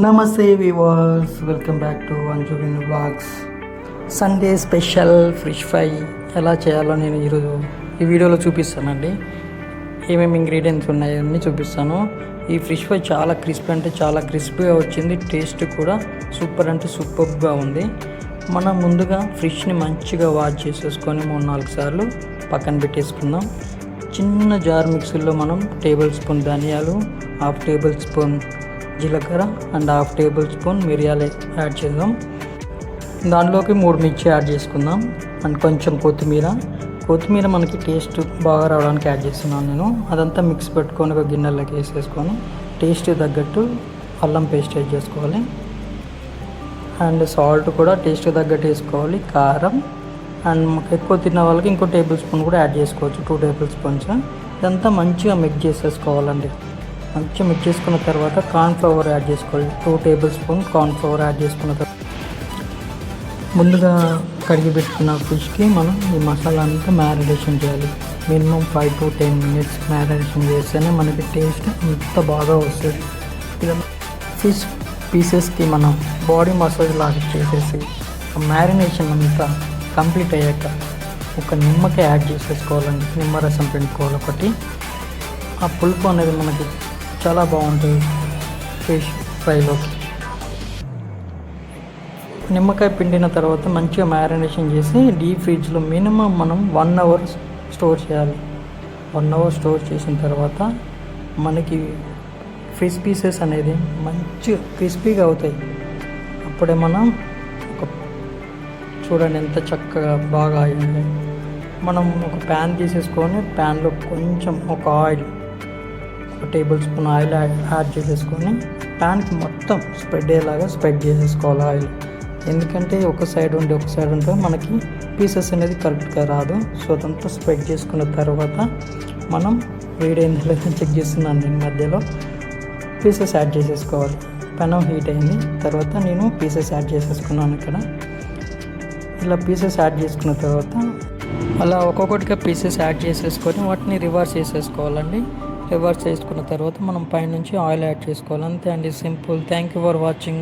నమస్తే viewers, welcome back to Anju win vlogs. Sunday special fish fry ఎలా చేయాలో నేను ఈరోజు ఈ వీడియోలో చూపిస్తానండి. ఏమేమి ఇంగ్రీడియంట్స్ ఉన్నాయని చూపిస్తాను. ఈ ఫిష్ ఫ్రై చాలా క్రిస్పీ అంటే చాలా క్రిస్పీగా వచ్చింది. టేస్ట్ కూడా సూపర్ అంటే సూపర్గా ఉంది. మనం ముందుగా ఫిష్ని మంచిగా వాష్ చేసేసుకొని 3-4 సార్లు పక్కన పెట్టేసుకుందాం. చిన్న జార్ మిక్సీలో మనం టేబుల్ స్పూన్ ధనియాలు, 1/2 టేబుల్ స్పూన్ జీలకర్ర అండ్ 1/2 టేబుల్ స్పూన్ మిరియాలు యాడ్ చేద్దాం. దానిలోకి 3 మిర్చి యాడ్ చేసుకుందాం అండ్ కొంచెం కొత్తిమీర మనకి టేస్ట్ బాగా రావడానికి యాడ్ చేస్తున్నాను నేను. అదంతా మిక్స్ పెట్టుకొని ఒక గిన్నెలోకి వేసేసుకొని టేస్ట్ తగ్గట్టు అల్లం పేస్ట్ యాడ్ చేసుకోవాలి. అండ్ సాల్ట్ కూడా టేస్ట్ తగ్గట్టు వేసుకోవాలి. కారం అండ్ ఎక్కువ తిన్న వాళ్ళకి ఇంకో టేబుల్ స్పూన్ కూడా యాడ్ చేసుకోవచ్చు, 2 టేబుల్ స్పూన్స్. ఇదంతా మంచిగా మిక్స్ చేసేసుకోవాలండి. మంచిగా మిక్స్ చేసుకున్న తర్వాత కార్న్ఫ్లవర్ యాడ్ చేసుకోవాలి. 2 టేబుల్ స్పూన్ కార్న్ఫ్లవర్ యాడ్ చేసుకున్న తర్వాత ముందుగా కడిగి పెట్టుకున్న ఫిష్కి మనం ఈ మసాలా అంతా మ్యారినేషన్ చేయాలి. మినిమం 5 to 10 minutes మ్యారినేషన్ చేస్తేనే మనకి టేస్ట్ అంత బాగా వస్తుంది. ఇలా ఫిష్ పీసెస్కి మనం బాడీ మసాజ్ లాగా చేసేసి మ్యారినేషన్ అంతా కంప్లీట్ అయ్యాక ఒక నిమ్మకాయ యాడ్ చేసేసుకోవాలండి. నిమ్మరసం పిండుకోవాలి ఒకటి. ఆ పులుపు అనేది మనకి చాలా బాగుంటుంది ఫిష్ ఫ్రైలోకి. నిమ్మకాయ పిండిన తర్వాత మంచిగా మ్యారినేషన్ చేసి డీప్ ఫ్రిడ్జ్లో మినిమం మనం 1 అవర్ స్టోర్ చేయాలి. 1 అవర్ స్టోర్ చేసిన తర్వాత మనకి ఫిష్ పీసెస్ అనేది మంచి క్రిస్పీగా అవుతాయి. అప్పుడే మనం చూడండి ఎంత చక్కగా బాగా అయ్యింది. మనం ఒక ప్యాన్ తీసేసుకొని ప్యాన్లో కొంచెం ఒక oil, 1 table spoon oil add చేసేసుకొని ప్యాన్కి మొత్తం స్ప్రెడ్ అయ్యేలాగా స్ప్రెడ్ చేసేసుకోవాలి ఆయిల్. ఎందుకంటే ఒక సైడ్ ఉంటే మనకి పీసెస్ అనేది కరెక్ట్గా రాదు. సో అదంతా స్ప్రెడ్ చేసుకున్న తర్వాత మనం వేడైంది లేదా చెక్ చేస్తున్నాను. నేను మధ్యలో పీసెస్ యాడ్ చేసేసుకోవాలి. పెనం హీట్ అయింది తర్వాత నేను పీసెస్ యాడ్ చేసేసుకున్నాను. ఇక్కడ ఇలా పీసెస్ యాడ్ చేసుకున్న తర్వాత అలా ఒక్కొక్కటిగా పీసెస్ యాడ్ చేసేసుకొని వాటిని రివర్స్ చేసేసుకోవాలండి. రివర్స్ చేసుకున్న తర్వాత మనం పైనుంచి ఆయిల్ యాడ్ చేసుకోవాలి. అంతే అండి, simple. Thank you for watching.